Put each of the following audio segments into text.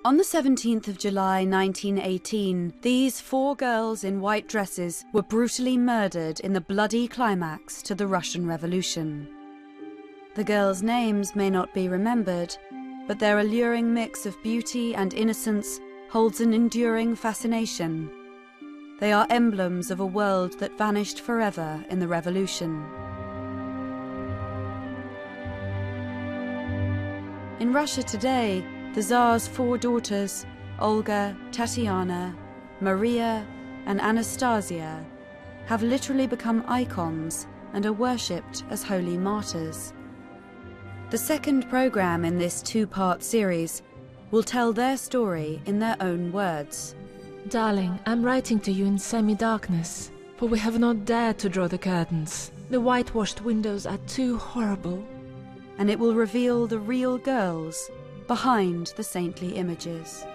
On the 17th of July 1918, these 4 girls in white dresses were brutally murdered in the bloody climax to the Russian Revolution. The girls' names may not be remembered, but their alluring mix of beauty and innocence holds an enduring fascination. They are emblems of a world that vanished forever in the Revolution. In Russia today, the Tsar's 4 daughters, Olga, Tatiana, Maria, and Anastasia, have literally become icons and are worshipped as holy martyrs. The second program in this 2-part series will tell their story in their own words. Darling, I'm writing to you in semi-darkness, for we have not dared to draw the curtains. The whitewashed windows are too horrible. And it will reveal the real girls behind the saintly images.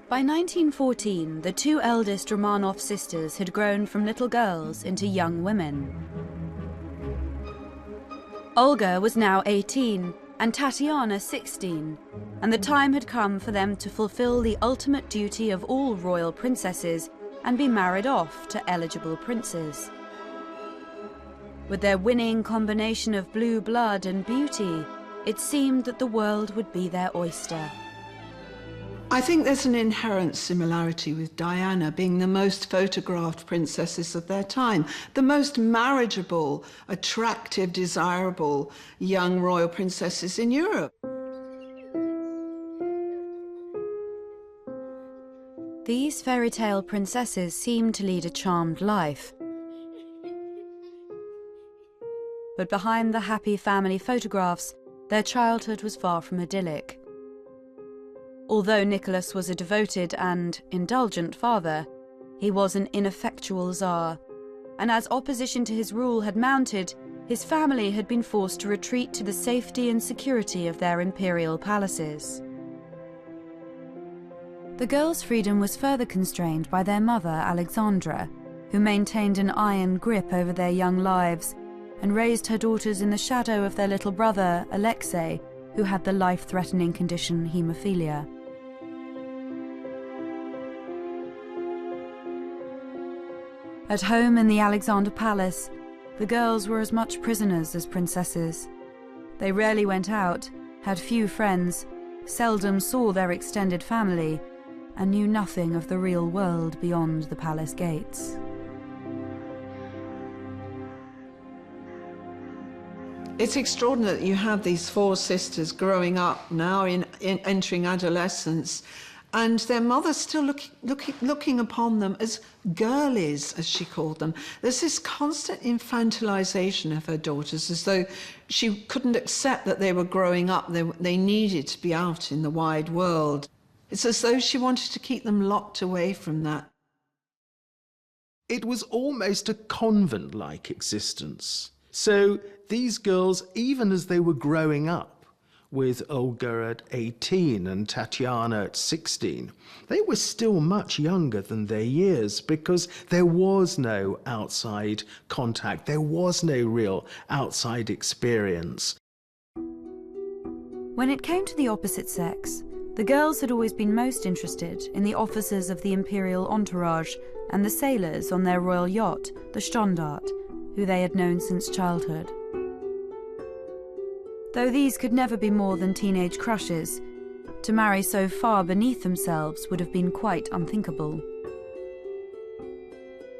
By 1914, the 2 eldest Romanov sisters had grown from little girls into young women. Olga was now 18 and Tatiana 16, and the time had come for them to fulfill the ultimate duty of all royal princesses and be married off to eligible princes. With their winning combination of blue blood and beauty, it seemed that the world would be their oyster. I think there's an inherent similarity with Diana being the most photographed princesses of their time, the most marriageable, attractive, desirable young royal princesses in Europe. These fairy tale princesses seemed to lead a charmed life. But behind the happy family photographs, their childhood was far from idyllic. Although Nicholas was a devoted and indulgent father, he was an ineffectual Tsar, and as opposition to his rule had mounted, his family had been forced to retreat to the safety and security of their imperial palaces. The girls' freedom was further constrained by their mother, Alexandra, who maintained an iron grip over their young lives and raised her daughters in the shadow of their little brother, Alexei, who had the life-threatening condition haemophilia. At home in the Alexander Palace, the girls were as much prisoners as princesses. They rarely went out, had few friends, seldom saw their extended family, and knew nothing of the real world beyond the palace gates. It's extraordinary that you have these 4 sisters growing up now, entering adolescence, and their mother still looking upon them as girlies, as she called them. There's this constant infantilization of her daughters, as though she couldn't accept that they were growing up. They needed to be out in the wide world. It's as though she wanted to keep them locked away from that. It was almost a convent-like existence. So these girls, even as they were growing up, with Olga at 18 and Tatiana at 16, they were still much younger than their years because there was no outside contact, there was no real outside experience. When it came to the opposite sex, the girls had always been most interested in the officers of the imperial entourage and the sailors on their royal yacht, the Standard, who they had known since childhood. Though these could never be more than teenage crushes, to marry so far beneath themselves would have been quite unthinkable.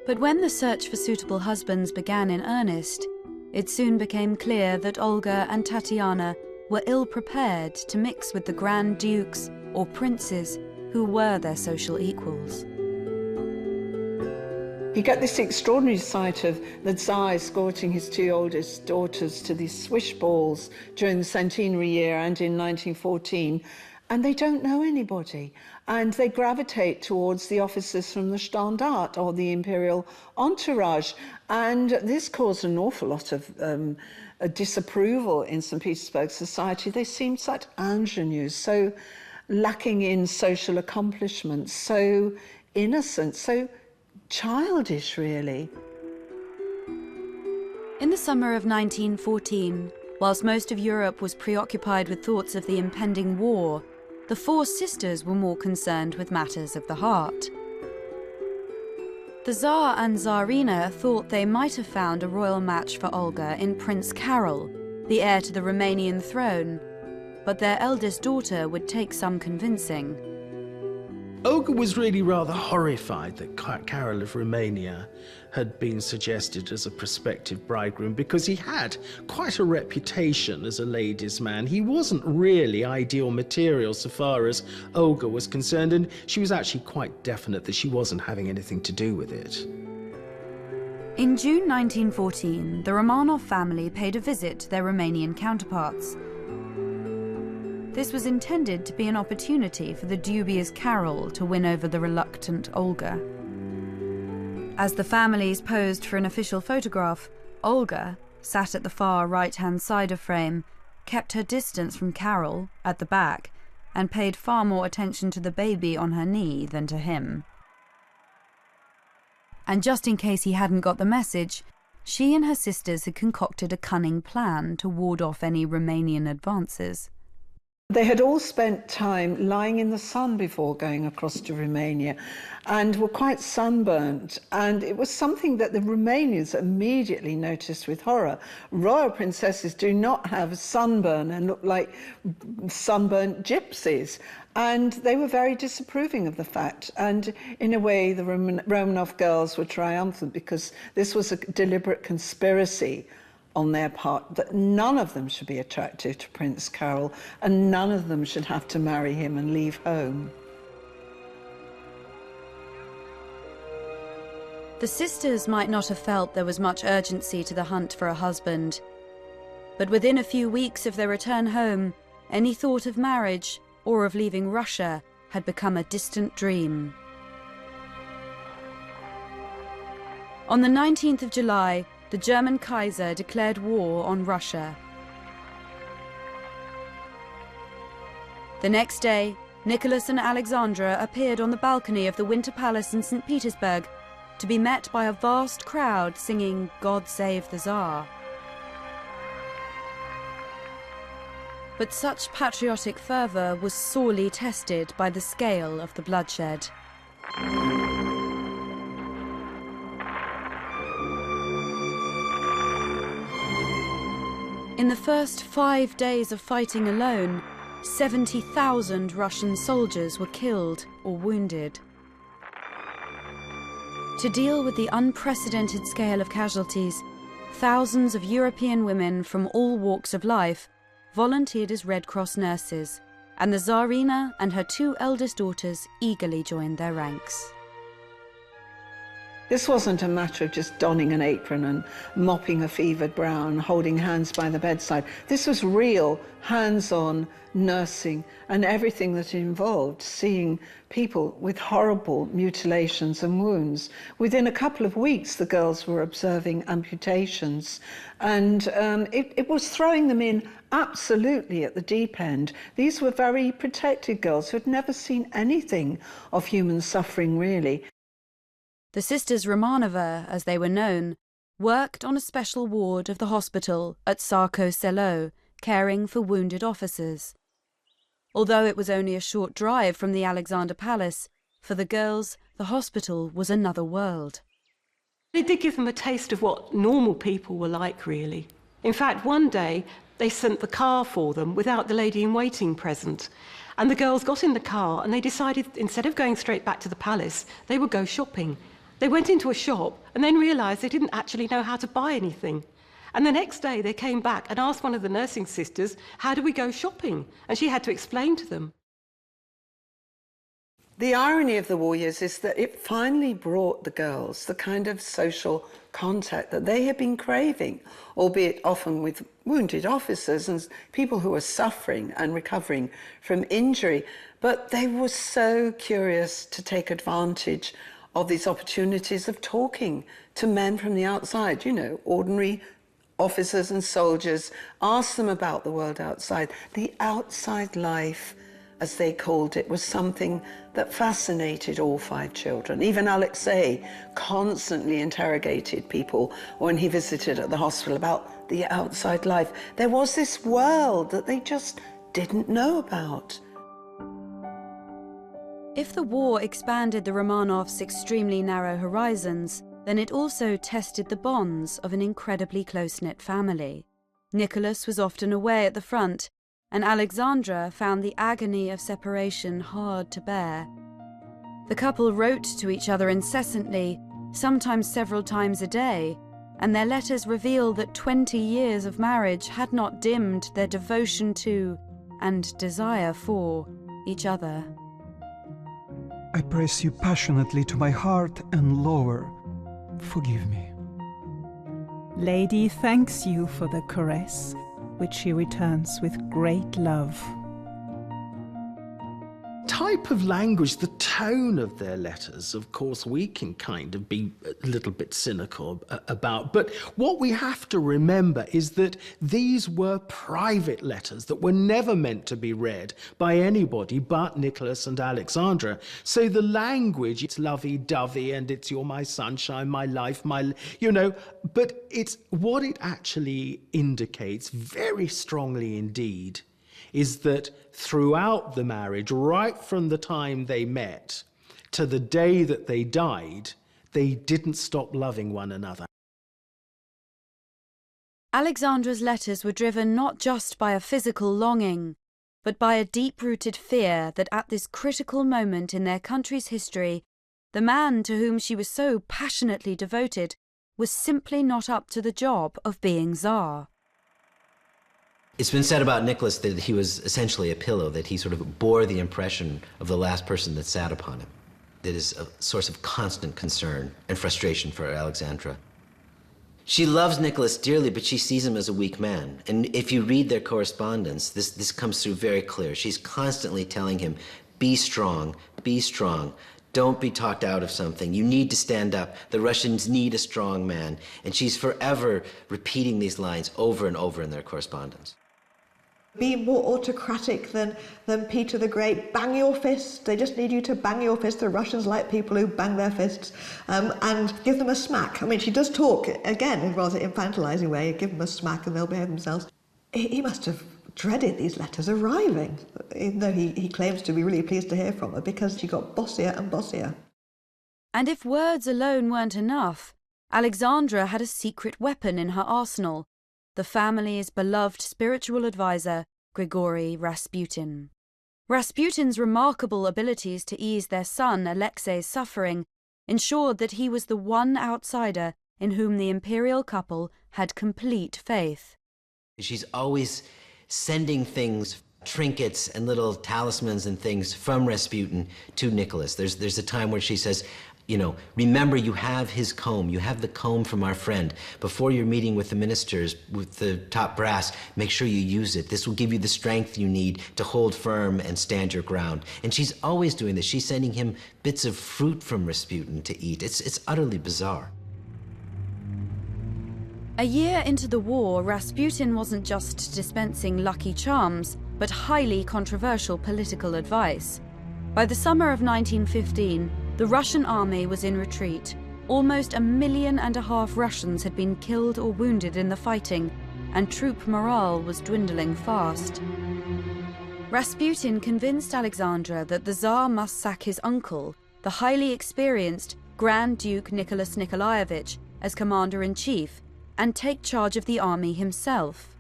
But when the search for suitable husbands began in earnest, it soon became clear that Olga and Tatiana were ill-prepared to mix with the Grand Dukes or princes who were their social equals. You get this extraordinary sight of the Tsar escorting his 2 oldest daughters to these swish balls during the centenary year and in 1914, and they don't know anybody, and they gravitate towards the officers from the Standard or the imperial entourage, and this caused an awful lot of disapproval in St. Petersburg society. They seemed such ingenues, so lacking in social accomplishments, so innocent, so childish, really. In the summer of 1914, whilst most of Europe was preoccupied with thoughts of the impending war, the four sisters were more concerned with matters of the heart. The Tsar and Tsarina thought they might have found a royal match for Olga in Prince Carol, the heir to the Romanian throne, but their eldest daughter would take some convincing. Olga was really rather horrified that Carol of Romania had been suggested as a prospective bridegroom, because he had quite a reputation as a ladies' man. He wasn't really ideal material so far as Olga was concerned, and she was actually quite definite that she wasn't having anything to do with it. In June 1914, the Romanov family paid a visit to their Romanian counterparts. This was intended to be an opportunity for the dubious Carol to win over the reluctant Olga. As the families posed for an official photograph, Olga, sat at the far right-hand side of frame, kept her distance from Carol, at the back, and paid far more attention to the baby on her knee than to him. And just in case he hadn't got the message, she and her sisters had concocted a cunning plan to ward off any Romanian advances. They had all spent time lying in the sun before going across to Romania and were quite sunburnt, and it was something that the Romanians immediately noticed with horror. Royal princesses do not have sunburn and look like sunburnt gypsies, and they were very disapproving of the fact, and in a way the Romanov girls were triumphant, because this was a deliberate conspiracy on their part, that none of them should be attractive to Prince Carol and none of them should have to marry him and leave home. The sisters might not have felt there was much urgency to the hunt for a husband, but within a few weeks of their return home, any thought of marriage or of leaving Russia had become a distant dream. On the 19th of July, the German Kaiser declared war on Russia. The next day, Nicholas and Alexandra appeared on the balcony of the Winter Palace in St. Petersburg to be met by a vast crowd singing "God Save the Tsar." But such patriotic fervour was sorely tested by the scale of the bloodshed. In the first 5 days of fighting alone, 70,000 Russian soldiers were killed or wounded. To deal with the unprecedented scale of casualties, thousands of European women from all walks of life volunteered as Red Cross nurses, and the Tsarina and her 2 eldest daughters eagerly joined their ranks. This wasn't a matter of just donning an apron and mopping a fevered brow and holding hands by the bedside. This was real, hands-on nursing and everything that it involved, seeing people with horrible mutilations and wounds. Within a couple of weeks, the girls were observing amputations, and it was throwing them in absolutely at the deep end. These were very protected girls who had never seen anything of human suffering, really. The Sisters Romanova, as they were known, worked on a special ward of the hospital at Sarko Selo, caring for wounded officers. Although it was only a short drive from the Alexander Palace, for the girls, the hospital was another world. It did give them a taste of what normal people were like, really. In fact, one day, they sent the car for them without the lady-in-waiting present. And the girls got in the car and they decided, instead of going straight back to the palace, they would go shopping. They went into a shop and then realised they didn't actually know how to buy anything. And the next day they came back and asked one of the nursing sisters, how do we go shopping? And she had to explain to them. The irony of the war years is that it finally brought the girls the kind of social contact that they had been craving, albeit often with wounded officers and people who were suffering and recovering from injury. But they were so curious to take advantage of these opportunities of talking to men from the outside, you know, ordinary officers and soldiers, ask them about the world outside. The outside life as they called it, was something that fascinated all 5 children. Even Alexei constantly interrogated people when he visited at the hospital about the outside life. There was this world that they just didn't know about. If the war expanded the Romanovs' extremely narrow horizons, then it also tested the bonds of an incredibly close-knit family. Nicholas was often away at the front, and Alexandra found the agony of separation hard to bear. The couple wrote to each other incessantly, sometimes several times a day, and their letters reveal that 20 years of marriage had not dimmed their devotion to and desire for each other. I press you passionately to my heart and lower. Forgive me. Lady thanks you for the caress, which she returns with great love. Type of language, the tone of their letters, of course, we can kind of be a little bit cynical about. But what we have to remember is that these were private letters that were never meant to be read by anybody but Nicholas and Alexandra. So the language, it's lovey-dovey and it's you're my sunshine, my life, but it's what it actually indicates very strongly indeed is that throughout the marriage, right from the time they met to the day that they died, they didn't stop loving one another. Alexandra's letters were driven not just by a physical longing, but by a deep-rooted fear that at this critical moment in their country's history, the man to whom she was so passionately devoted was simply not up to the job of being Tsar. It's been said about Nicholas that he was essentially a pillow, that he sort of bore the impression of the last person that sat upon him. That is a source of constant concern and frustration for Alexandra. She loves Nicholas dearly, but she sees him as a weak man. And if you read their correspondence, this comes through very clear. She's constantly telling him, be strong, don't be talked out of something. You need to stand up. The Russians need a strong man. And she's forever repeating these lines over and over in their correspondence. Be more autocratic than Peter the Great. Bang your fist. They just need you to bang your fist. The Russians like people who bang their fists. And give them a smack. I mean, she does talk, again, in a rather infantilizing way. Give them a smack and they'll behave themselves. He must have dreaded these letters arriving, even though he claims to be really pleased to hear from her because she got bossier and bossier. And if words alone weren't enough, Alexandra had a secret weapon in her arsenal, the family's beloved spiritual advisor, Grigory Rasputin. Rasputin's remarkable abilities to ease their son Alexei's suffering ensured that he was the one outsider in whom the imperial couple had complete faith. She's always sending things, trinkets and little talismans and things from Rasputin to Nicholas. There's a time where she says, remember you have his comb, you have the comb from our friend. Before you're meeting with the ministers, with the top brass, make sure you use it. This will give you the strength you need to hold firm and stand your ground. And she's always doing this. She's sending him bits of fruit from Rasputin to eat. It's utterly bizarre. A year into the war, Rasputin wasn't just dispensing lucky charms, but highly controversial political advice. By the summer of 1915, the Russian army was in retreat. Almost 1.5 million Russians had been killed or wounded in the fighting, and troop morale was dwindling fast. Rasputin convinced Alexandra that the Tsar must sack his uncle, the highly experienced Grand Duke Nicholas Nikolaevich, as commander-in-chief, and take charge of the army himself.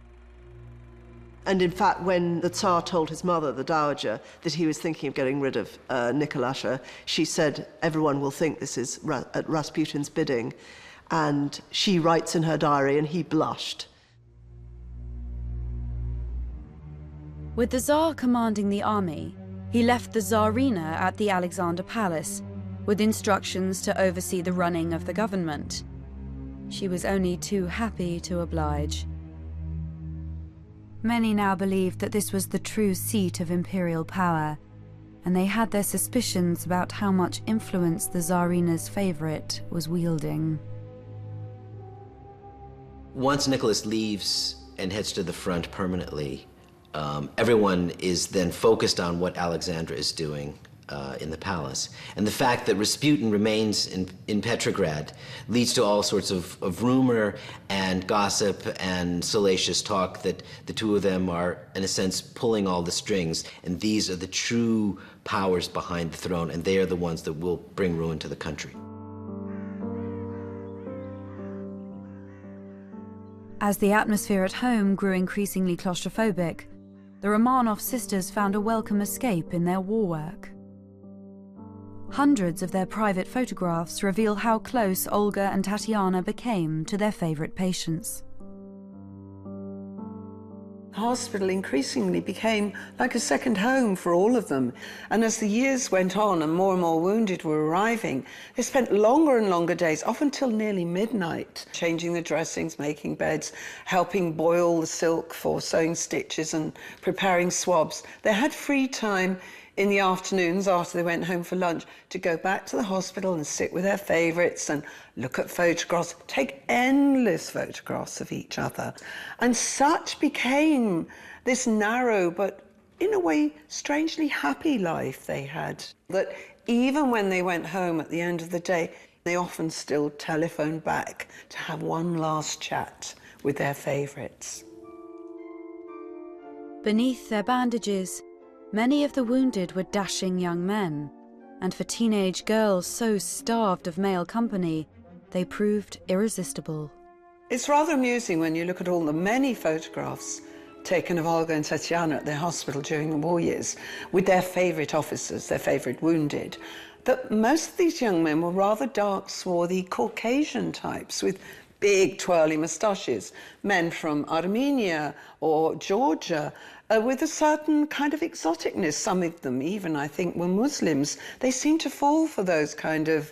And in fact, when the Tsar told his mother, the Dowager, that he was thinking of getting rid of Nikolasha, she said, everyone will think this is at Rasputin's bidding. And she writes in her diary, and he blushed. With the Tsar commanding the army, he left the Tsarina at the Alexander Palace, with instructions to oversee the running of the government. She was only too happy to oblige. Many now believed that this was the true seat of imperial power, and they had their suspicions about how much influence the Tsarina's favourite was wielding. Once Nicholas leaves and heads to the front permanently, Everyone is then focused on what Alexandra is doing in the palace. And the fact that Rasputin remains in Petrograd leads to all sorts of rumor and gossip and salacious talk that the two of them are, in a sense, pulling all the strings. And these are the true powers behind the throne, and they are the ones that will bring ruin to the country. As the atmosphere at home grew increasingly claustrophobic, the Romanov sisters found a welcome escape in their war work. Hundreds of their private photographs reveal how close Olga and Tatiana became to their favourite patients. The hospital increasingly became like a second home for all of them. And as the years went on and more wounded were arriving, they spent longer and longer days, often till nearly midnight, changing the dressings, making beds, helping boil the silk for sewing stitches and preparing swabs. They had free time in the afternoons after they went home for lunch to go back to the hospital and sit with their favourites and look at photographs, take endless photographs of each other. And such became this narrow but in a way strangely happy life they had, that even when they went home at the end of the day, they often still telephoned back to have one last chat with their favourites. Beneath their bandages, many of the wounded were dashing young men, and for teenage girls so starved of male company, they proved irresistible. It's rather amusing when you look at all the many photographs taken of Olga and Tatiana at their hospital during the war years, with their favourite officers, their favourite wounded, that most of these young men were rather dark, swarthy Caucasian types with big twirly moustaches, men from Armenia or Georgia, with a certain kind of exoticness. Some of them even, I think, were Muslims. They seemed to fall for those kind of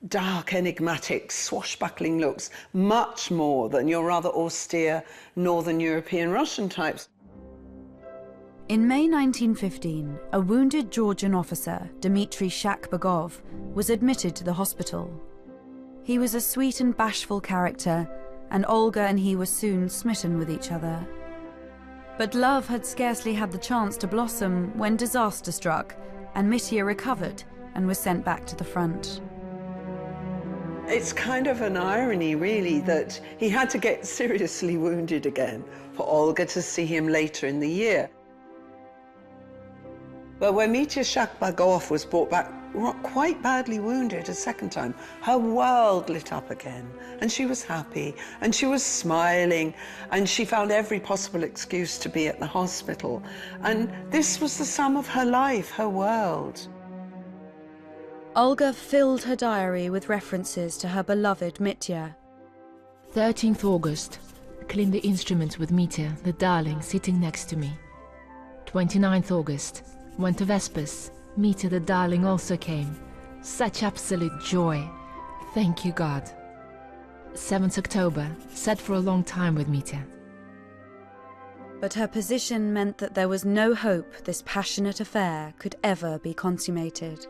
dark, enigmatic, swashbuckling looks, much more than your rather austere Northern European Russian types. In May 1915, a wounded Georgian officer, Dmitry Shakbagov, was admitted to the hospital. He was a sweet and bashful character, and Olga and he were soon smitten with each other. But love had scarcely had the chance to blossom when disaster struck, and Mitya recovered and was sent back to the front. It's kind of an irony, really, that he had to get seriously wounded again for Olga to see him later in the year. But when Mitya Shakbagov was brought back quite badly wounded a second time, her world lit up again, and she was happy, and she was smiling, and she found every possible excuse to be at the hospital. And this was the sum of her life, her world. Olga filled her diary with references to her beloved Mitya. 13th August. Clean the instruments with Mitya, the darling, sitting next to me. 29th August. Went to Vespers. Mitya, the darling, also came. Such absolute joy. Thank you, God. 7th October. Sat for a long time with Mitya. But her position meant that there was no hope this passionate affair could ever be consummated.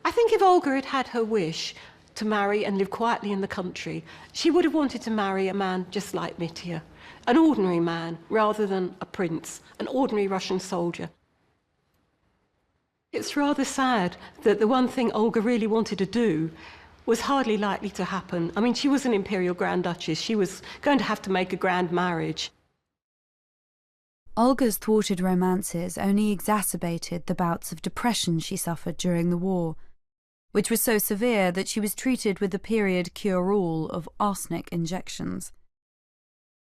I think if Olga had had her wish to marry and live quietly in the country, she would have wanted to marry a man just like Mitya, an ordinary man rather than a prince, an ordinary Russian soldier. It's rather sad that the one thing Olga really wanted to do was hardly likely to happen. I mean, she was an imperial Grand Duchess. She was going to have to make a grand marriage. Olga's thwarted romances only exacerbated the bouts of depression she suffered during the war, which was so severe that she was treated with the period cure-all of arsenic injections.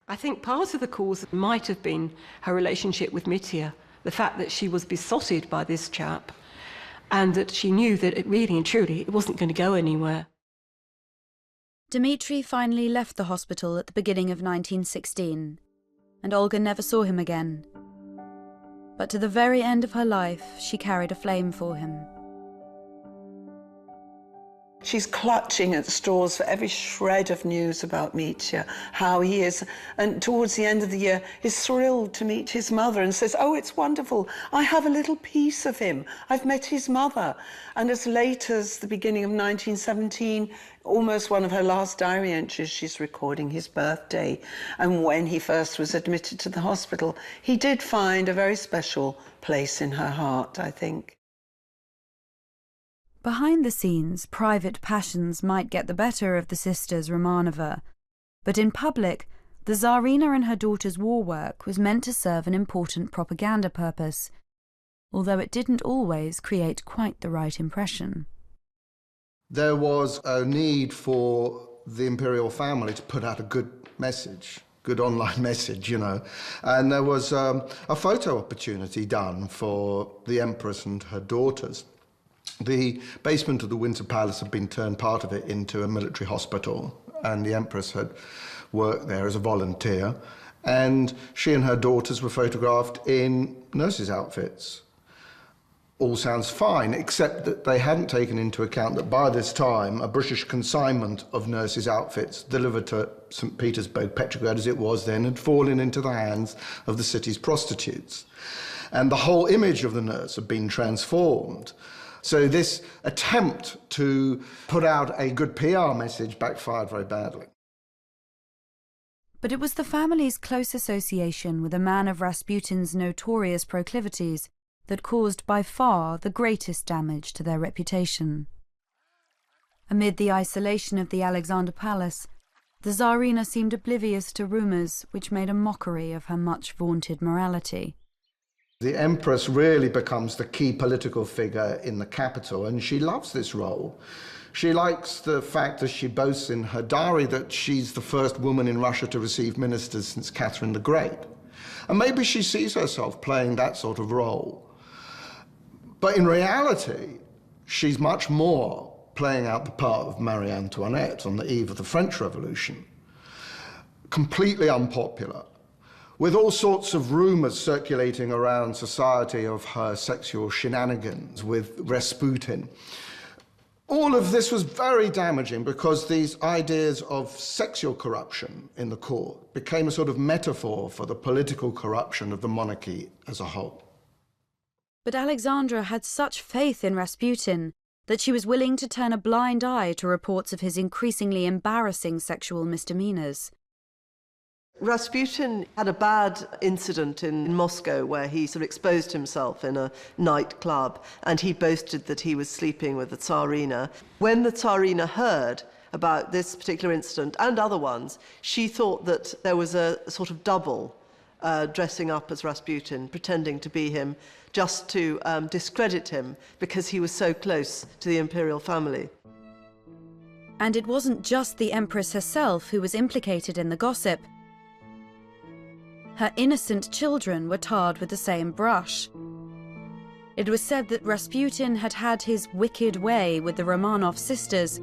I think part of the cause might have been her relationship with Mitya, the fact that she was besotted by this chap, and that she knew that it really and truly it wasn't going to go anywhere. Dmitry finally left the hospital at the beginning of 1916, and Olga never saw him again. But to the very end of her life, she carried a flame for him. She's clutching at straws for every shred of news about Mitya, how he is. And towards the end of the year, is thrilled to meet his mother and says, oh, it's wonderful. I have a little piece of him. I've met his mother. And as late as the beginning of 1917, almost one of her last diary entries, she's recording his birthday. And when he first was admitted to the hospital, he did find a very special place in her heart, I think. Behind the scenes, private passions might get the better of the sisters Romanova, but in public, the Tsarina and her daughter's war work was meant to serve an important propaganda purpose, although it didn't always create quite the right impression. There was a need for the imperial family to put out a good message, good online message, you know, and there was a photo opportunity done for the Empress and her daughters. The basement of the Windsor Palace had been turned, part of it, into a military hospital, and the Empress had worked there as a volunteer, and she and her daughters were photographed in nurses' outfits. All sounds fine, except that they hadn't taken into account that by this time a British consignment of nurses' outfits delivered to St. Petersburg, Petrograd as it was then, had fallen into the hands of the city's prostitutes. And the whole image of the nurse had been transformed. So this attempt to put out a good PR message backfired very badly. But it was the family's close association with a man of Rasputin's notorious proclivities that caused by far the greatest damage to their reputation. Amid the isolation of the Alexander Palace, the Tsarina seemed oblivious to rumours which made a mockery of her much-vaunted morality. The Empress really becomes the key political figure in the capital, and she loves this role. She likes the fact, as she boasts in her diary, that she's the first woman in Russia to receive ministers since Catherine the Great. And maybe she sees herself playing that sort of role. But in reality, she's much more playing out the part of Marie Antoinette on the eve of the French Revolution. Completely unpopular, with all sorts of rumors circulating around society of her sexual shenanigans with Rasputin. All of this was very damaging because these ideas of sexual corruption in the court became a sort of metaphor for the political corruption of the monarchy as a whole. But Alexandra had such faith in Rasputin that she was willing to turn a blind eye to reports of his increasingly embarrassing sexual misdemeanors. Rasputin had a bad incident in Moscow where he sort of exposed himself in a nightclub, and he boasted that he was sleeping with the Tsarina. When the Tsarina heard about this particular incident and other ones, she thought that there was a sort of double dressing up as Rasputin, pretending to be him, just to discredit him because he was so close to the imperial family. And it wasn't just the Empress herself who was implicated in the gossip. Her innocent children were tarred with the same brush. It was said that Rasputin had had his wicked way with the Romanov sisters.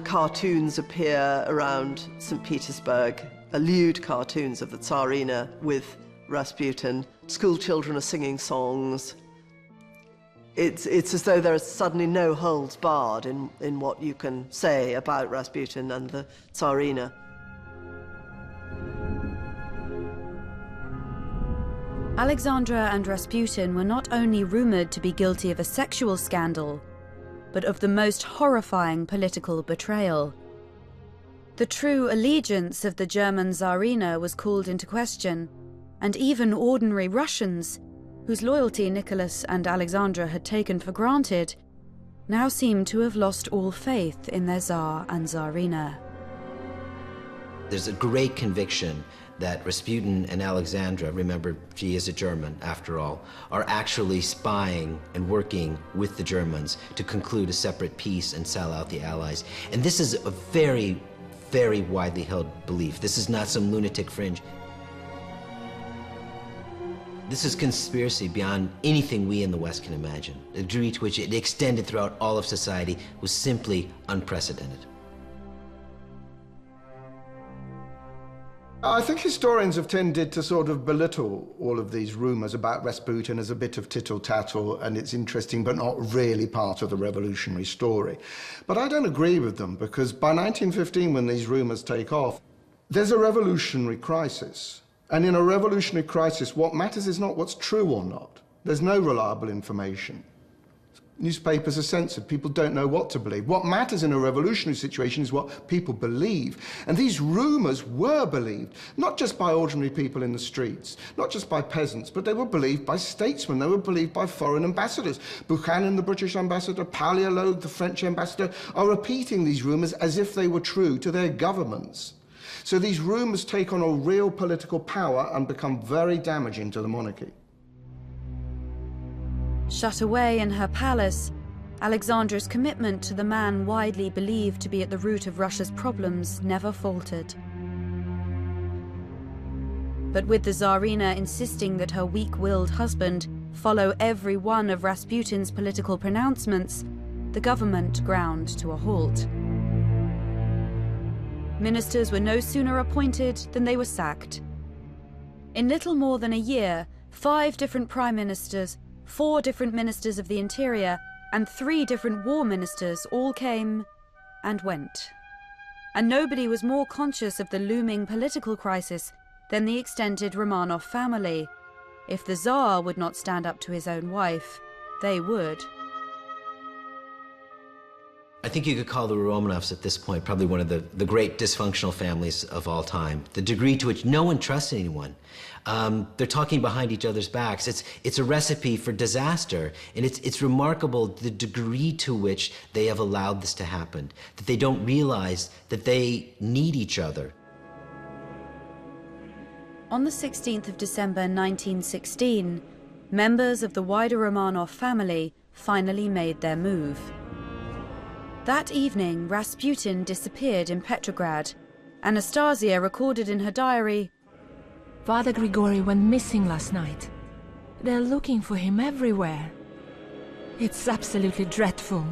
Cartoons appear around St. Petersburg, lewd cartoons of the Tsarina with Rasputin. School children are singing songs. It's as though there is suddenly no holds barred in what you can say about Rasputin and the Tsarina. Alexandra and Rasputin were not only rumoured to be guilty of a sexual scandal, but of the most horrifying political betrayal. The true allegiance of the German Tsarina was called into question, and even ordinary Russians, whose loyalty Nicholas and Alexandra had taken for granted, now seemed to have lost all faith in their Tsar and Tsarina. There's a great conviction that Rasputin and Alexandra, remember she is a German after all, are actually spying and working with the Germans to conclude a separate peace and sell out the Allies. And this is a very, very widely held belief. This is not some lunatic fringe. This is conspiracy beyond anything we in the West can imagine. The degree to which it extended throughout all of society was simply unprecedented. I think historians have tended to sort of belittle all of these rumours about Rasputin as a bit of tittle-tattle, and it's interesting but not really part of the revolutionary story. But I don't agree with them, because by 1915, when these rumours take off, there's a revolutionary crisis. And in a revolutionary crisis, what matters is not what's true or not. There's no reliable information. Newspapers are censored. People don't know what to believe. What matters in a revolutionary situation is what people believe. And these rumours were believed, not just by ordinary people in the streets, not just by peasants, but they were believed by statesmen. They were believed by foreign ambassadors. Buchanan, the British ambassador, Palaiologos, the French ambassador, are repeating these rumours as if they were true to their governments. So these rumours take on a real political power and become very damaging to the monarchy. Shut away in her palace, Alexandra's commitment to the man widely believed to be at the root of Russia's problems never faltered. But with the Tsarina insisting that her weak-willed husband follow every one of Rasputin's political pronouncements, the government ground to a halt. Ministers were no sooner appointed than they were sacked. In little more than a year, 5 different prime ministers, 4 different ministers of the interior, and 3 different war ministers all came and went. And nobody was more conscious of the looming political crisis than the extended Romanov family. If the Tsar would not stand up to his own wife, they would. I think you could call the Romanovs at this point probably one of the great dysfunctional families of all time. The degree to which no one trusts anyone. They're talking behind each other's backs. It's a recipe for disaster, and it's remarkable the degree to which they have allowed this to happen, that they don't realize that they need each other. On the 16th of December 1916, members of the wider Romanov family finally made their move. That evening, Rasputin disappeared in Petrograd. Anastasia recorded in her diary, Father Grigory went missing last night. They're looking for him everywhere. It's absolutely dreadful.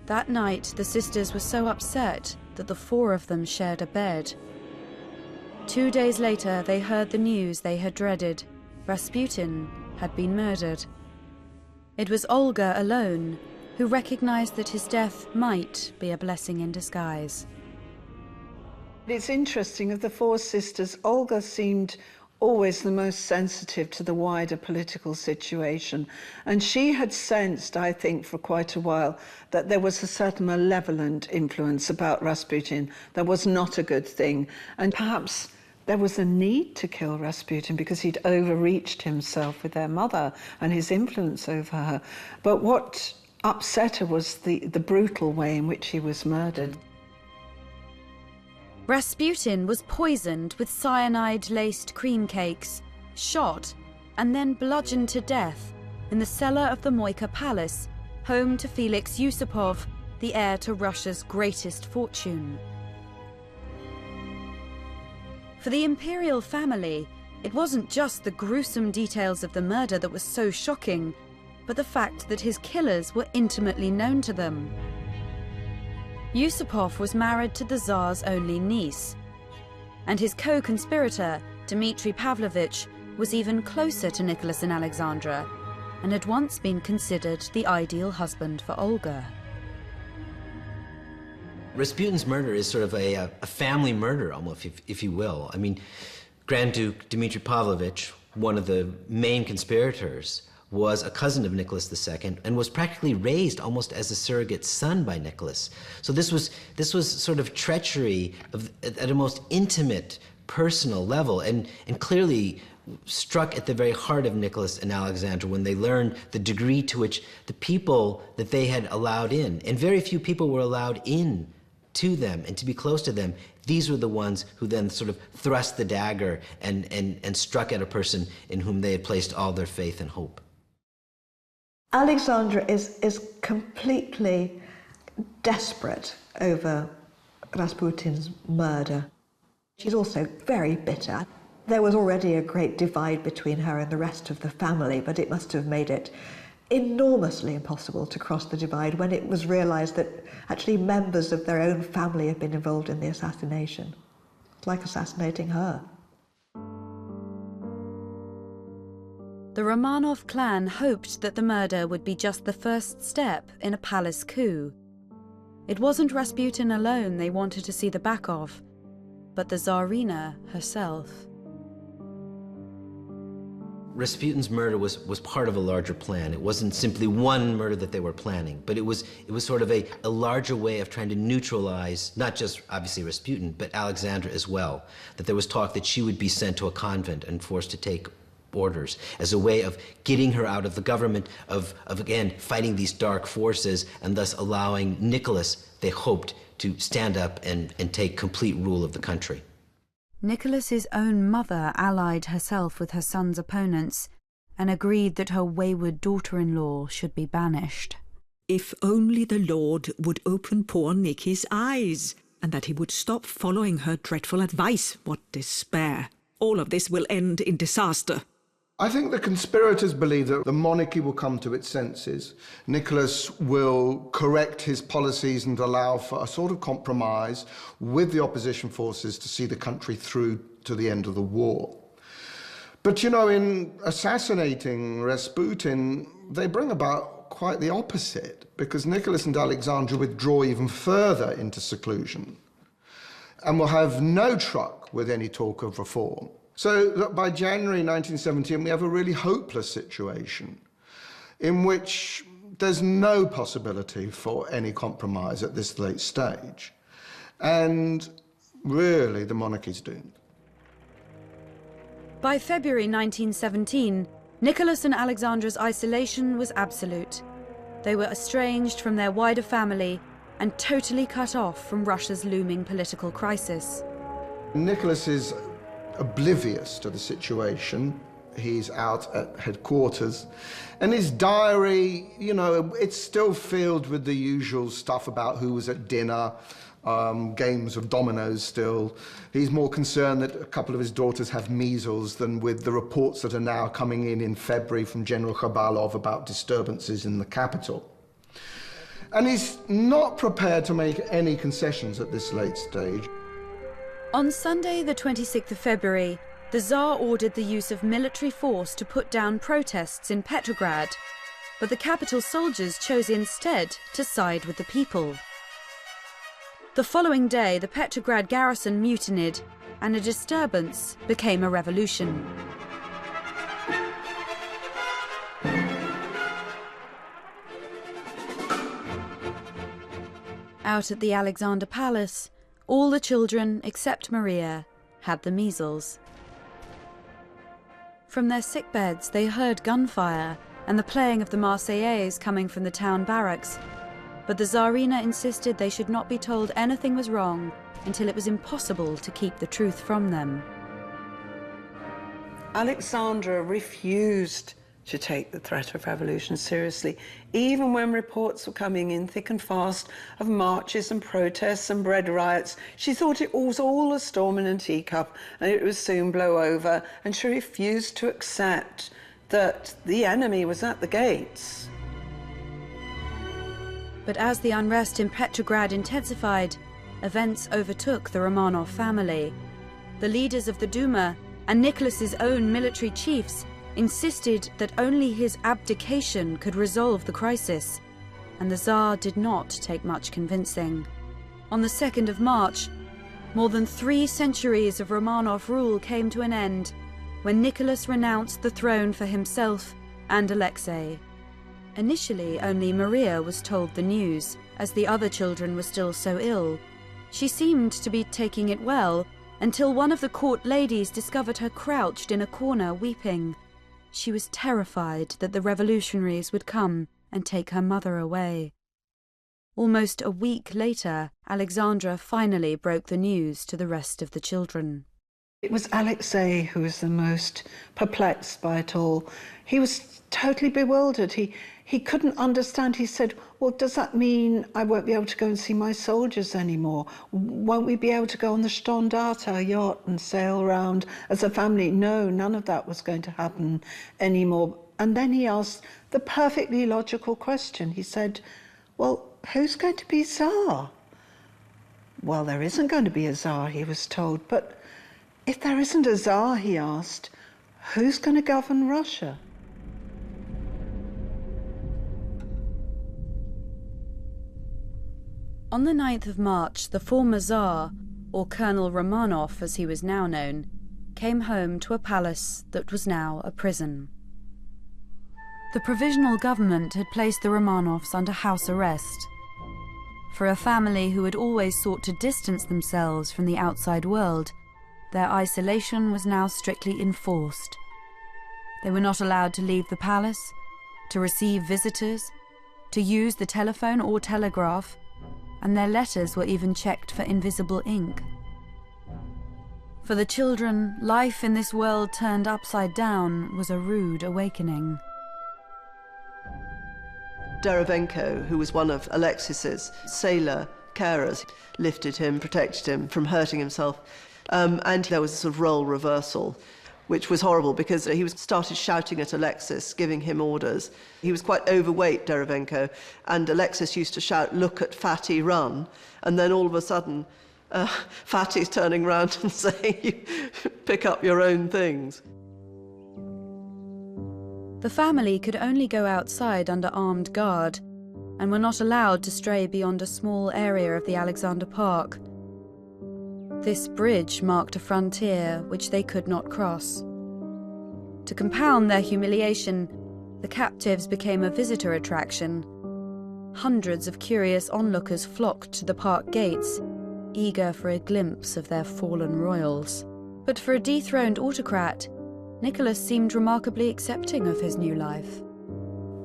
That night, the sisters were so upset that the 4 of them shared a bed. 2 days later, they heard the news they had dreaded. Rasputin had been murdered. It was Olga alone who recognized that his death might be a blessing in disguise. It's interesting, of the 4 sisters, Olga seemed always the most sensitive to the wider political situation. And she had sensed, I think, for quite a while, that there was a certain malevolent influence about Rasputin that was not a good thing. And perhaps there was a need to kill Rasputin because he'd overreached himself with their mother and his influence over her. But what upset her was the brutal way in which he was murdered. Rasputin was poisoned with cyanide-laced cream cakes, shot, and then bludgeoned to death in the cellar of the Moika Palace, home to Felix Yusupov, the heir to Russia's greatest fortune. For the imperial family, it wasn't just the gruesome details of the murder that was so shocking, but the fact that his killers were intimately known to them. Yusupov was married to the Tsar's only niece, and his co-conspirator, Dmitry Pavlovich, was even closer to Nicholas and Alexandra, and had once been considered the ideal husband for Olga. Rasputin's murder is sort of a family murder, almost, if you will. I mean, Grand Duke Dmitry Pavlovich, one of the main conspirators, was a cousin of Nicholas II and was practically raised almost as a surrogate son by Nicholas. So this was sort of treachery at a most intimate, personal level, and clearly struck at the very heart of Nicholas and Alexandra when they learned the degree to which the people that they had allowed in, and very few people were allowed in to them and to be close to them, these were the ones who then sort of thrust the dagger and struck at a person in whom they had placed all their faith and hope. Alexandra is completely desperate over Rasputin's murder. She's also very bitter. There was already a great divide between her and the rest of the family, but it must have made it enormously impossible to cross the divide when it was realized that actually members of their own family had been involved in the assassination. It's like assassinating her. The Romanov clan hoped that the murder would be just the first step in a palace coup. It wasn't Rasputin alone they wanted to see the back of, but the Tsarina herself. Rasputin's murder was part of a larger plan. It wasn't simply one murder that they were planning, but it was sort of a larger way of trying to neutralize, not just obviously Rasputin, but Alexandra as well. That there was talk that she would be sent to a convent and forced to take orders as a way of getting her out of the government, of again, fighting these dark forces, and thus allowing Nicholas, they hoped, to stand up and take complete rule of the country. Nicholas's own mother allied herself with her son's opponents and agreed that her wayward daughter-in-law should be banished. If only the Lord would open poor Nicky's eyes, and that he would stop following her dreadful advice. What despair! All of this will end in disaster. I think the conspirators believe that the monarchy will come to its senses. Nicholas will correct his policies and allow for a sort of compromise with the opposition forces to see the country through to the end of the war. But, you know, in assassinating Rasputin, they bring about quite the opposite, because Nicholas and Alexandra withdraw even further into seclusion and will have no truck with any talk of reform. So that by January 1917, we have a really hopeless situation in which there's no possibility for any compromise at this late stage. And really, the monarchy's doomed. By February 1917, Nicholas and Alexandra's isolation was absolute. They were estranged from their wider family and totally cut off from Russia's looming political crisis. Nicholas is oblivious to the situation. He's out at headquarters, and his diary, you know, it's still filled with the usual stuff about who was at dinner, games of dominoes still. He's more concerned that a couple of his daughters have measles than with the reports that are now coming in February from General Khabalov about disturbances in the capital. And he's not prepared to make any concessions at this late stage. On Sunday, the 26th of February, the Tsar ordered the use of military force to put down protests in Petrograd, but the capital soldiers chose instead to side with the people. The following day, the Petrograd garrison mutinied, and a disturbance became a revolution. Out at the Alexander Palace, all the children, except Maria, had the measles. From their sickbeds, they heard gunfire and the playing of the Marseillaise coming from the town barracks, but the Tsarina insisted they should not be told anything was wrong until it was impossible to keep the truth from them. Alexandra refused to take the threat of revolution seriously, even when reports were coming in thick and fast of marches and protests and bread riots. She thought it was all a storm in a teacup and it would soon blow over, and she refused to accept that the enemy was at the gates. But as the unrest in Petrograd intensified, events overtook the Romanov family. The leaders of the Duma and Nicholas's own military chiefs insisted that only his abdication could resolve the crisis, and the Tsar did not take much convincing. On the 2nd of March, more than 3 centuries of Romanov rule came to an end when Nicholas renounced the throne for himself and Alexei. Initially, only Maria was told the news, as the other children were still so ill. She seemed to be taking it well, until one of the court ladies discovered her crouched in a corner weeping. She was terrified that the revolutionaries would come and take her mother away. Almost a week later, Alexandra finally broke the news to the rest of the children. It was Alexei who was the most perplexed by it all. He was totally bewildered. He couldn't understand. He said, well, does that mean I won't be able to go and see my soldiers anymore? Won't we be able to go on the Stondart, our yacht, and sail around as a family? No, none of that was going to happen anymore. And then he asked the perfectly logical question. He said, well, who's going to be Tsar? Well, there isn't going to be a Tsar, he was told, but If there isn't a Tsar, he asked, who's going to govern Russia? On the 9th of March, the former Tsar, or Colonel Romanov as he was now known, came home to a palace that was now a prison. The provisional government had placed the Romanovs under house arrest. For a family who had always sought to distance themselves from the outside world, their isolation was now strictly enforced. They were not allowed to leave the palace, to receive visitors, to use the telephone or telegraph, and their letters were even checked for invisible ink. For the children, life in this world turned upside down was a rude awakening. Derivenko, who was one of Alexis's sailor carers, lifted him, protected him from hurting himself. And there was a sort of role reversal, which was horrible because he started shouting at Alexis, giving him orders. He was quite overweight, Derivenko, and Alexis used to shout, "Look at Fatty, run." And then all of a sudden, Fatty's turning around and saying, "Pick up your own things." The family could only go outside under armed guard and were not allowed to stray beyond a small area of the Alexander Park. This bridge marked a frontier which they could not cross. To compound their humiliation, the captives became a visitor attraction. Hundreds of curious onlookers flocked to the park gates, eager for a glimpse of their fallen royals. But for a dethroned autocrat, Nicholas seemed remarkably accepting of his new life.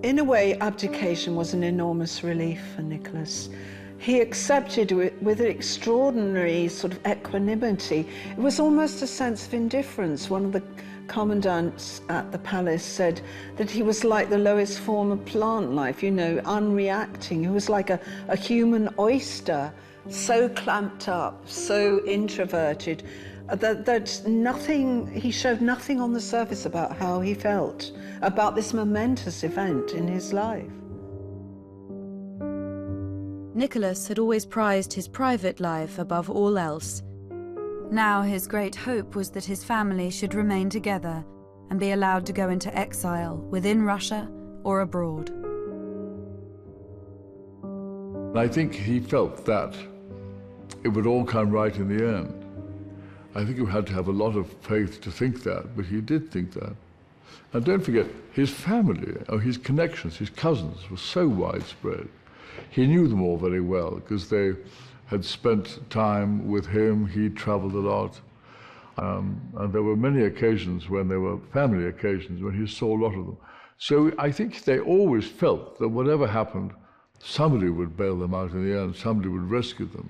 In a way, abdication was an enormous relief for Nicholas. He accepted it with extraordinary sort of equanimity. It was almost a sense of indifference. One of the commandants at the palace said that he was like the lowest form of plant life, you know, unreacting. He was like a human oyster, so clamped up, so introverted, that nothing, he showed nothing on the surface about how he felt about this momentous event in his life. Nicholas had always prized his private life above all else. Now his great hope was that his family should remain together and be allowed to go into exile within Russia or abroad. I think he felt that it would all come right in the end. I think you had to have a lot of faith to think that, but he did think that. And don't forget, his family, or his connections, his cousins, were so widespread. He knew them all very well because they had spent time with him. He traveled a lot. And there were many occasions when there were family occasions when he saw a lot of them. So I think they always felt that whatever happened, somebody would bail them out in the end, somebody would rescue them.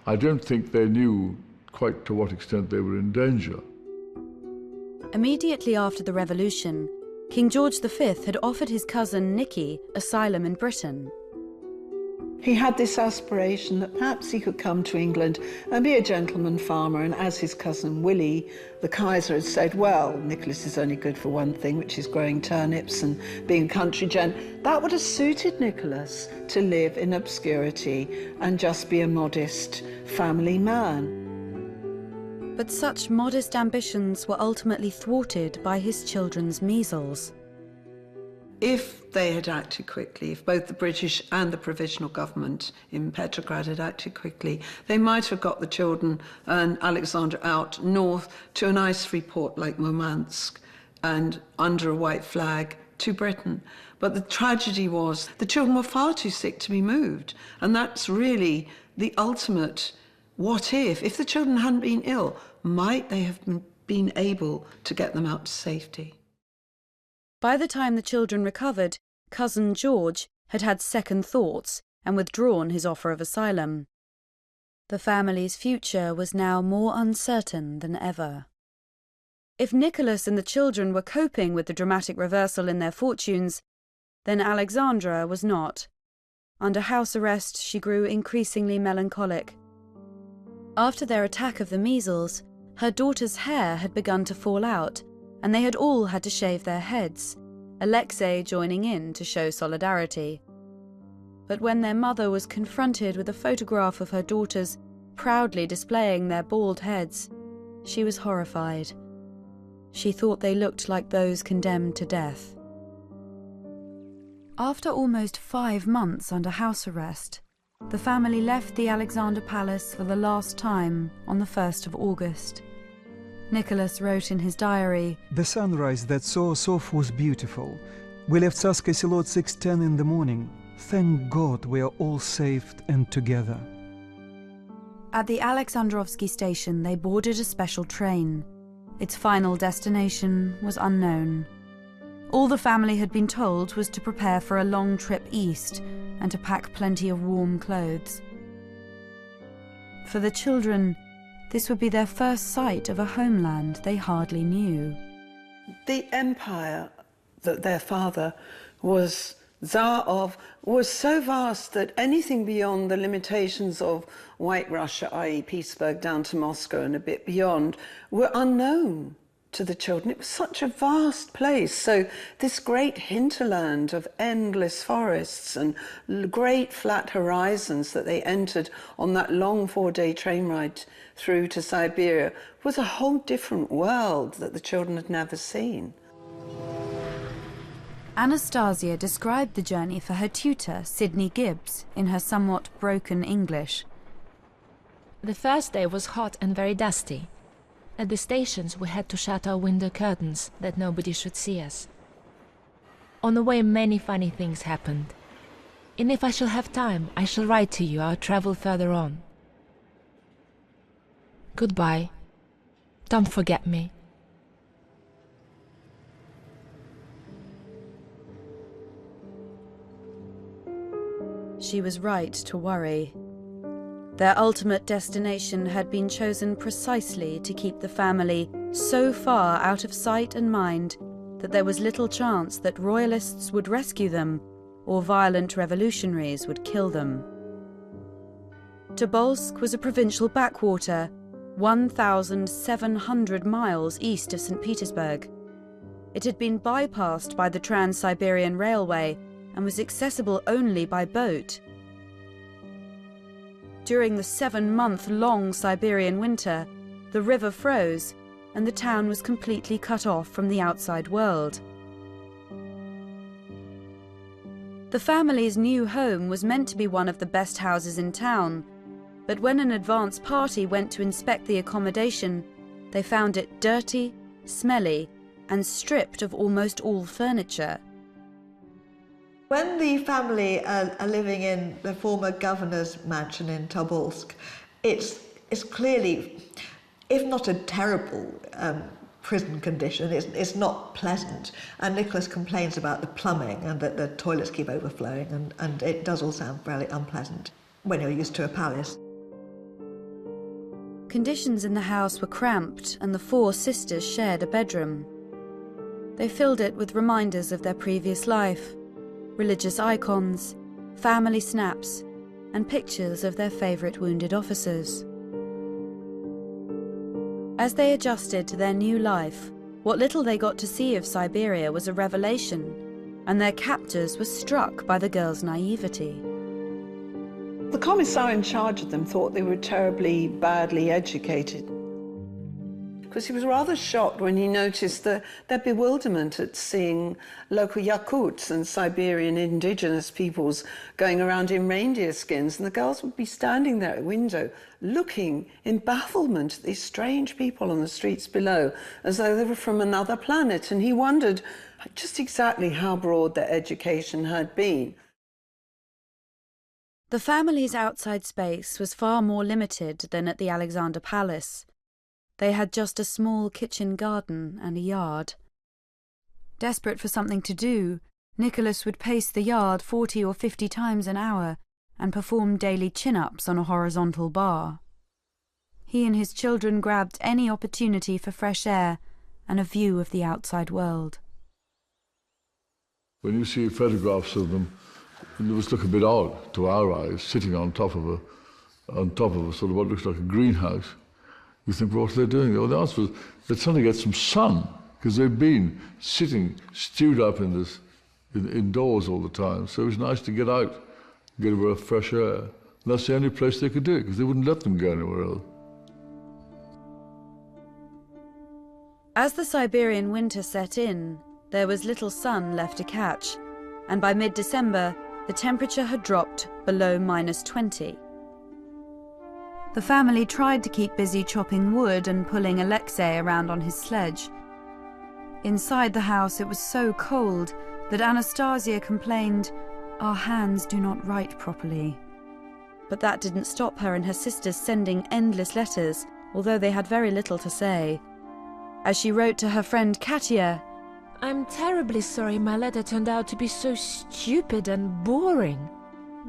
I don't think they knew quite to what extent they were in danger. Immediately after the revolution, King George V had offered his cousin Nicky asylum in Britain. He had this aspiration that perhaps he could come to England and be a gentleman farmer, and as his cousin Willie, the Kaiser, had said, well, Nicholas is only good for one thing, which is growing turnips and being a country gent. That would have suited Nicholas to live in obscurity and just be a modest family man. But such modest ambitions were ultimately thwarted by his children's measles. If they had acted quickly, if both the British and the provisional government in Petrograd had acted quickly, they might have got the children and Alexander out north to an ice-free port like Murmansk and under a white flag to Britain. But the tragedy was the children were far too sick to be moved. And that's really the ultimate what if. If the children hadn't been ill, might they have been able to get them out to safety? By the time the children recovered, cousin George had had second thoughts and withdrawn his offer of asylum. The family's future was now more uncertain than ever. If Nicholas and the children were coping with the dramatic reversal in their fortunes, then Alexandra was not. Under house arrest, she grew increasingly melancholic. After their attack of the measles, her daughter's hair had begun to fall out, and they had all had to shave their heads, Alexei joining in to show solidarity. But when their mother was confronted with a photograph of her daughters proudly displaying their bald heads, She was horrified. She thought they looked like those condemned to death. After almost 5 months under house arrest, the family left the Alexander Palace for the last time on the 1st of August. Nicholas wrote in his diary, "The sunrise that saw us off was beautiful. We left Tsarskoye Selo at 6:10 in the morning. Thank God we are all safe and together." At the Alexandrovsky station, they boarded a special train. Its final destination was unknown. All the family had been told was to prepare for a long trip east and to pack plenty of warm clothes. For the children, this would be their first sight of a homeland they hardly knew. The empire that their father was Tsar of was so vast that anything beyond the limitations of White Russia, i.e. Petersburg down to Moscow and a bit beyond, were unknown to the children. It was such a vast place. So this great hinterland of endless forests and great flat horizons that they entered on that long 4-day train ride through to Siberia was a whole different world that the children had never seen. Anastasia described the journey for her tutor, Sidney Gibbs, in her somewhat broken English. The first day was hot and very dusty. At the stations we had to shut our window curtains that nobody should see us. On the way many funny things happened. And if I shall have time, I shall write to you our travel further on. Goodbye. Don't forget me. She was right to worry. Their ultimate destination had been chosen precisely to keep the family so far out of sight and mind that there was little chance that royalists would rescue them or violent revolutionaries would kill them. Tobolsk was a provincial backwater, 1,700 miles east of St. Petersburg. It had been bypassed by the Trans-Siberian Railway and was accessible only by boat. During the 7-month-long Siberian winter, the river froze and the town was completely cut off from the outside world. The family's new home was meant to be one of the best houses in town, but when an advance party went to inspect the accommodation, they found it dirty, smelly, and stripped of almost all furniture. When the family are living in the former governor's mansion in Tobolsk, it's clearly, if not a terrible prison condition, it's not pleasant. And Nicholas complains about the plumbing and that the toilets keep overflowing, and it does all sound fairly unpleasant when you're used to a palace. Conditions in the house were cramped, and the 4 sisters shared a bedroom. They filled it with reminders of their previous life, religious icons, family snaps, and pictures of their favourite wounded officers. As they adjusted to their new life, what little they got to see of Siberia was a revelation, and their captors were struck by the girls' naivety. The commissar in charge of them thought they were terribly badly educated, because he was rather shocked when he noticed their bewilderment at seeing local Yakuts and Siberian indigenous peoples going around in reindeer skins, and the girls would be standing there at a window looking in bafflement at these strange people on the streets below, as though they were from another planet, and he wondered just exactly how broad their education had been. The family's outside space was far more limited than at the Alexander Palace. They had just a small kitchen garden and a yard. Desperate for something to do, Nicholas would pace the yard 40 or 50 times an hour and perform daily chin-ups on a horizontal bar. He and his children grabbed any opportunity for fresh air and a view of the outside world. When you see photographs of them, it must look a bit odd to our eyes, sitting on top of a sort of what looks like a greenhouse. You think, well, what are they doing? Well, the answer was they're trying to get some sun, because they've been sitting, stewed up indoors all the time. So it was nice to get out, get a bit of fresh air. And that's the only place they could do it, because they wouldn't let them go anywhere else. As the Siberian winter set in, there was little sun left to catch, and by mid-December, the temperature had dropped below -20. The family tried to keep busy chopping wood and pulling Alexei around on his sledge. Inside the house, it was so cold that Anastasia complained, "Our hands do not write properly." But that didn't stop her and her sisters sending endless letters, although they had very little to say. As she wrote to her friend Katya, I'm terribly sorry my letter turned out to be so stupid and boring.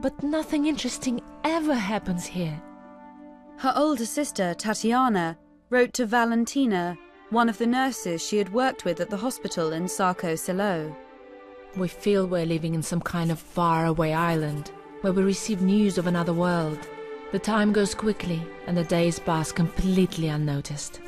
But nothing interesting ever happens here. Her older sister, Tatiana, wrote to Valentina, one of the nurses she had worked with at the hospital in Sarko Selo. We feel we're living in some kind of faraway island, where we receive news of another world. The time goes quickly, and the days pass completely unnoticed.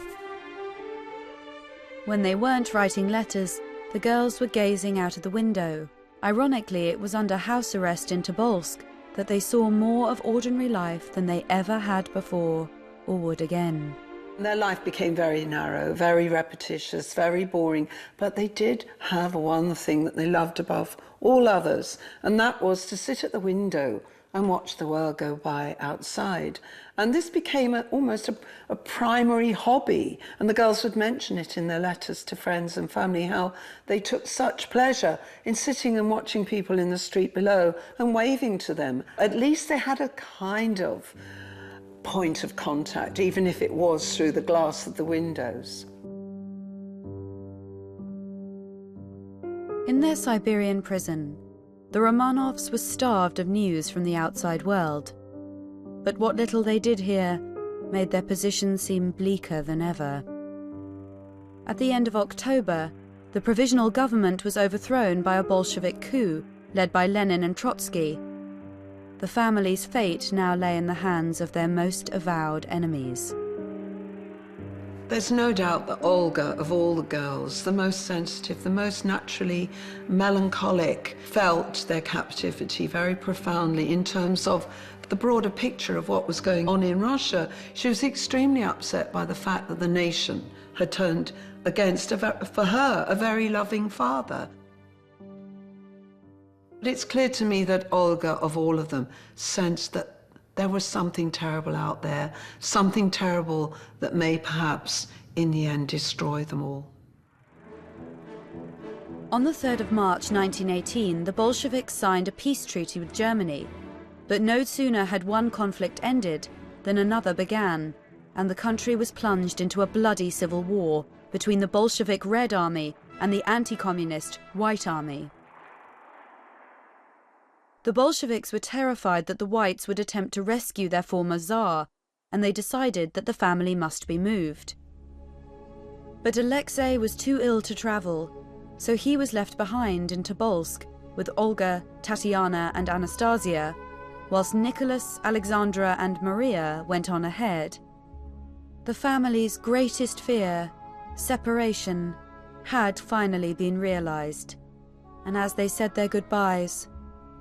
When they weren't writing letters, the girls were gazing out of the window. Ironically, it was under house arrest in Tobolsk that they saw more of ordinary life than they ever had before, or would again. Their life became very narrow, very repetitious, very boring, but they did have one thing that they loved above all others, and that was to sit at the window and watch the world go by outside. And this became almost a primary hobby, and the girls would mention it in their letters to friends and family, how they took such pleasure in sitting and watching people in the street below and waving to them. At least they had a kind of point of contact, even if it was through the glass of the windows. In their Siberian prison, the Romanovs were starved of news from the outside world. But what little they did hear made their position seem bleaker than ever. At the end of October, the provisional government was overthrown by a Bolshevik coup led by Lenin and Trotsky. The family's fate now lay in the hands of their most avowed enemies. There's no doubt that Olga, of all the girls, the most sensitive, the most naturally melancholic, felt their captivity very profoundly in terms of the broader picture of what was going on in Russia. She was extremely upset by the fact that the nation had turned against, for her, a very loving father. But it's clear to me that Olga, of all of them, sensed that there was something terrible out there, something terrible that may perhaps, in the end, destroy them all. On the 3rd of March 1918, the Bolsheviks signed a peace treaty with Germany. But no sooner had one conflict ended than another began, and the country was plunged into a bloody civil war between the Bolshevik Red Army and the anti-communist White Army. The Bolsheviks were terrified that the Whites would attempt to rescue their former Tsar, and they decided that the family must be moved. But Alexei was too ill to travel, so he was left behind in Tobolsk with Olga, Tatiana and Anastasia, whilst Nicholas, Alexandra and Maria went on ahead. The family's greatest fear, separation, had finally been realized, and as they said their goodbyes,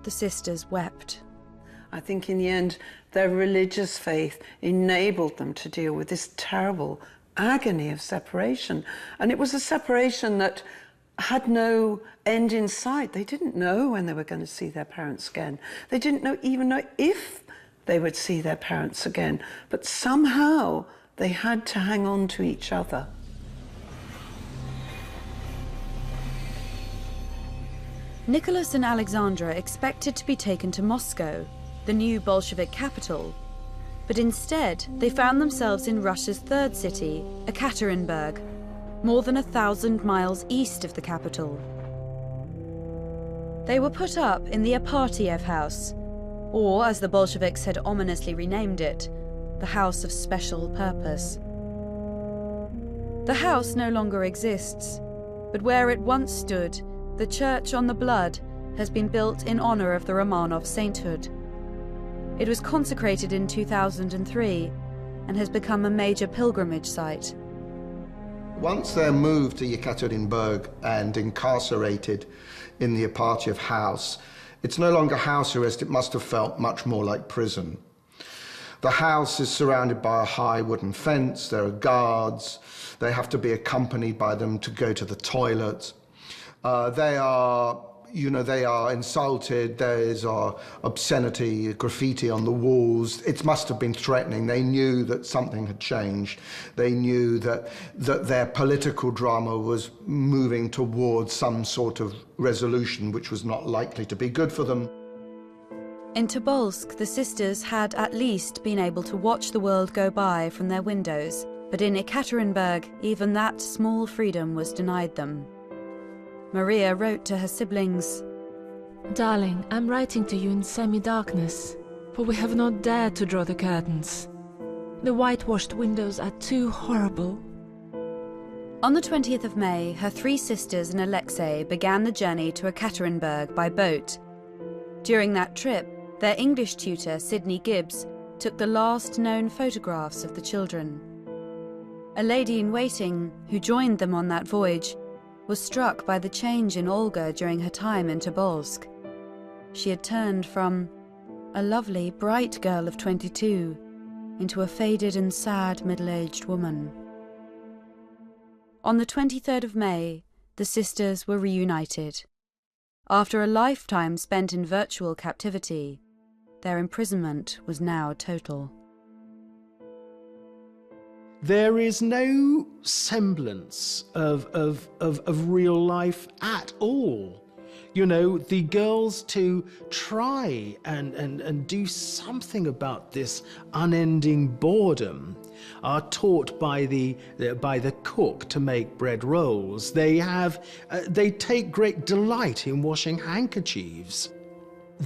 the sisters wept. I think in the end, their religious faith enabled them to deal with this terrible agony of separation. And it was a separation that had no end in sight. They didn't know when they were going to see their parents again. They didn't even know if they would see their parents again. But somehow they had to hang on to each other. Nicholas and Alexandra expected to be taken to Moscow, the new Bolshevik capital, but instead they found themselves in Russia's third city, Ekaterinburg, more than 1,000 miles east of the capital. They were put up in the Apartiev House, or as the Bolsheviks had ominously renamed it, the House of Special Purpose. The house no longer exists, but where it once stood, the Church on the Blood has been built in honor of the Romanov sainthood. It was consecrated in 2003 and has become a major pilgrimage site. Once they're moved to Yekaterinburg and incarcerated in the Apartiev house, it's no longer house arrest. It must have felt much more like prison. The house is surrounded by a high wooden fence. There are guards. They have to be accompanied by them to go to the toilet. They are insulted. There is obscenity, graffiti on the walls. It must have been threatening. They knew that something had changed. They knew that their political drama was moving towards some sort of resolution which was not likely to be good for them. In Tobolsk, the sisters had at least been able to watch the world go by from their windows, but in Ekaterinburg, even that small freedom was denied them. Maria wrote to her siblings, "Darling, I'm writing to you in semi-darkness, for we have not dared to draw the curtains. The whitewashed windows are too horrible." On the 20th of May, her 3 sisters and Alexei began the journey to Ekaterinburg by boat. During that trip, their English tutor, Sidney Gibbs, took the last known photographs of the children. A lady-in-waiting, who joined them on that voyage, was struck by the change in Olga during her time in Tobolsk. She had turned from a lovely, bright girl of 22 into a faded and sad middle-aged woman. On the 23rd of May, the sisters were reunited. After a lifetime spent in virtual captivity, their imprisonment was now total. There is no semblance of real life at all. You know, the girls to try and do something about this unending boredom are taught by the cook to make bread rolls. They take great delight in washing handkerchiefs.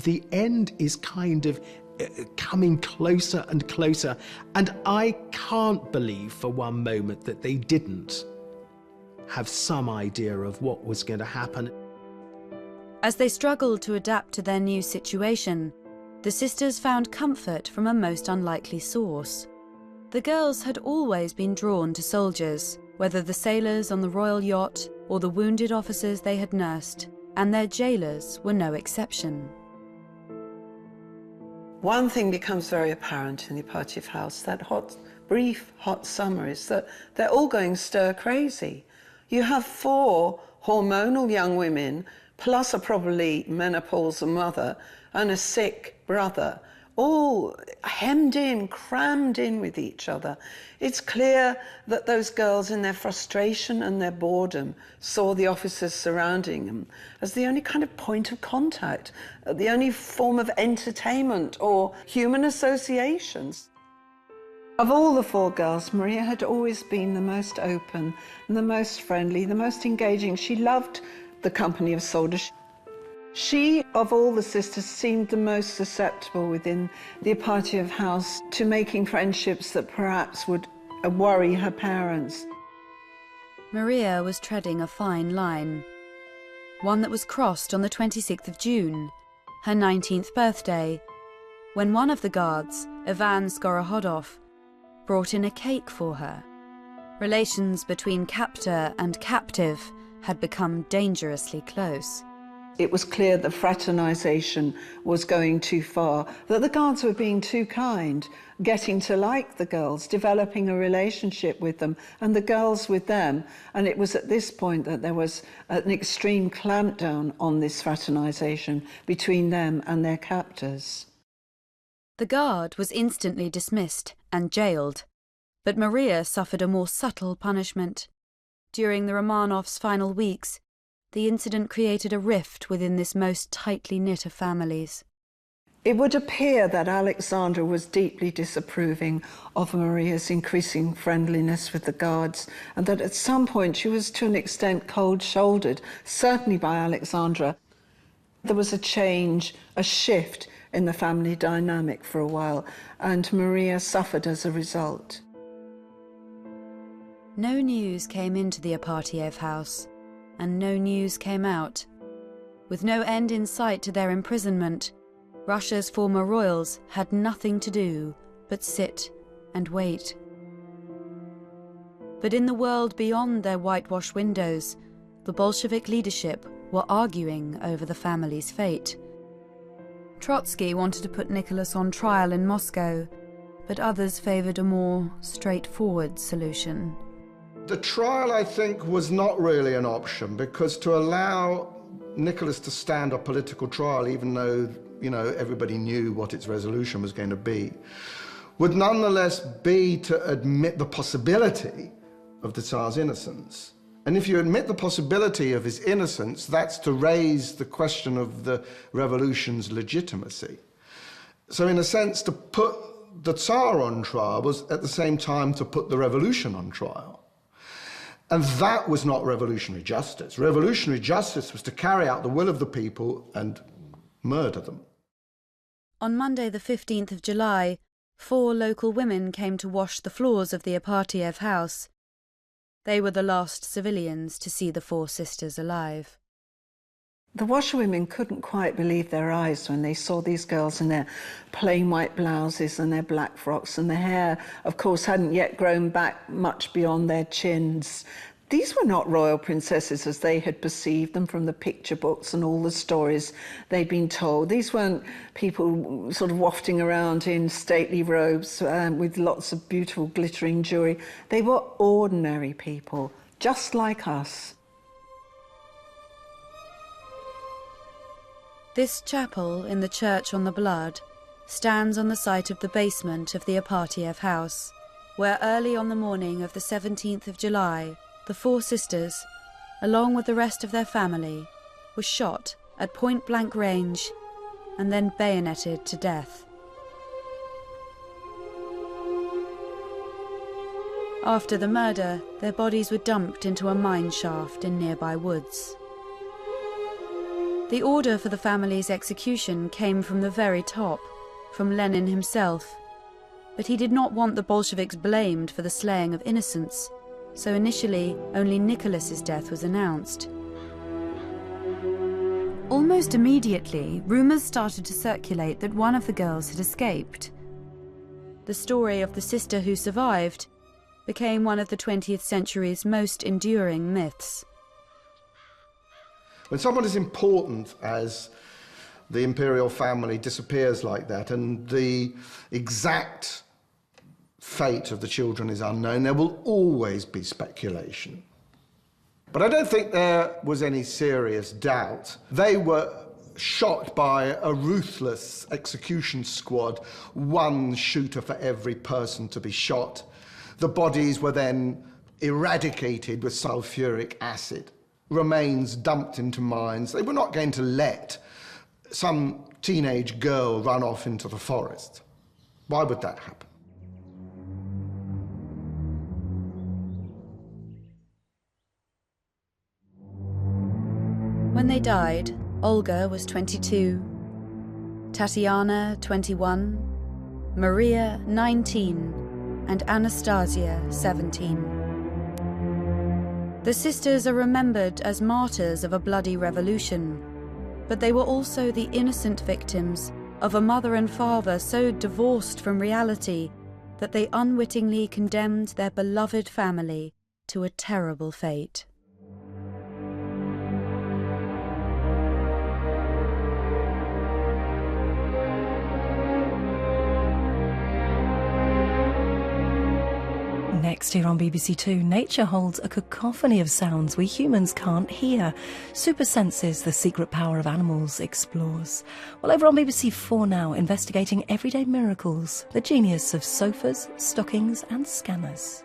The end is kind of coming closer and closer, and I can't believe for one moment that they didn't have some idea of what was going to happen. As they struggled to adapt to their new situation, the sisters found comfort from a most unlikely source. The girls had always been drawn to soldiers, whether the sailors on the royal yacht or the wounded officers they had nursed, and their jailers were no exception. One thing becomes very apparent in the Apachev house, that brief hot summer, is that they're all going stir crazy. You have 4 hormonal young women, plus a probably menopausal mother and a sick brother, all hemmed in, crammed in with each other. It's clear that those girls, in their frustration and their boredom, saw the officers surrounding them as the only kind of point of contact, the only form of entertainment or human associations. Of all the 4 girls, Maria had always been the most open and the most friendly, the most engaging. She loved the company of soldiers. She, of all the sisters, seemed the most susceptible within the Apachev house to making friendships that perhaps would worry her parents. Maria was treading a fine line, one that was crossed on the 26th of June, her 19th birthday, when one of the guards, Ivan Skorohodov, brought in a cake for her. Relations between captor and captive had become dangerously close. It was clear that fraternization was going too far, that the guards were being too kind, getting to like the girls, developing a relationship with them, and the girls with them. And it was at this point that there was an extreme clampdown on this fraternization between them and their captors. The guard was instantly dismissed and jailed, but Maria suffered a more subtle punishment. During the Romanovs' final weeks, the incident created a rift within this most tightly knit of families. It would appear that Alexandra was deeply disapproving of Maria's increasing friendliness with the guards, and that at some point she was to an extent cold-shouldered, certainly by Alexandra. There was a change, a shift in the family dynamic for a while, and Maria suffered as a result. No news came into the Apachev house, and no news came out. With no end in sight to their imprisonment, Russia's former royals had nothing to do but sit and wait. But in the world beyond their whitewashed windows, the Bolshevik leadership were arguing over the family's fate. Trotsky wanted to put Nicholas on trial in Moscow, but others favoured a more straightforward solution. The trial, I think, was not really an option, because to allow Nicholas to stand a political trial, even though, you know, everybody knew what its resolution was going to be, would nonetheless be to admit the possibility of the Tsar's innocence. And if you admit the possibility of his innocence, that's to raise the question of the revolution's legitimacy. So in a sense, to put the Tsar on trial was at the same time to put the revolution on trial. And that was not revolutionary justice. Revolutionary justice was to carry out the will of the people and murder them. On Monday the 15th of July, 4 local women came to wash the floors of the Apatiev house. They were the last civilians to see the 4 sisters alive. The washerwomen couldn't quite believe their eyes when they saw these girls in their plain white blouses and their black frocks, and the hair, of course, hadn't yet grown back much beyond their chins. These were not royal princesses as they had perceived them from the picture books and all the stories they'd been told. These weren't people sort of wafting around in stately robes with lots of beautiful glittering jewellery. They were ordinary people, just like us. This chapel in the Church on the Blood stands on the site of the basement of the Apatiev house, where early on the morning of the 17th of July, the 4 sisters, along with the rest of their family, were shot at point-blank range and then bayoneted to death. After the murder, their bodies were dumped into a mine shaft in nearby woods. The order for the family's execution came from the very top, from Lenin himself, but he did not want the Bolsheviks blamed for the slaying of innocents, so initially only Nicholas's death was announced. Almost immediately, rumours started to circulate that one of the girls had escaped. The story of the sister who survived became one of the 20th century's most enduring myths. When someone as important as the imperial family disappears like that, and the exact fate of the children is unknown, there will always be speculation. But I don't think there was any serious doubt. They were shot by a ruthless execution squad, 1 shooter for every person to be shot. The bodies were then eradicated with sulfuric acid, remains dumped into mines. They were not going to let some teenage girl run off into the forest. Why would that happen? When they died, Olga was 22, Tatiana 21, Maria 19, and Anastasia 17. The sisters are remembered as martyrs of a bloody revolution, but they were also the innocent victims of a mother and father so divorced from reality that they unwittingly condemned their beloved family to a terrible fate. Next here on BBC Two, nature holds a cacophony of sounds we humans can't hear. Super Senses, the secret power of animals, explores. Well, over on BBC Four now, investigating everyday miracles, the genius of sofas, stockings and scanners.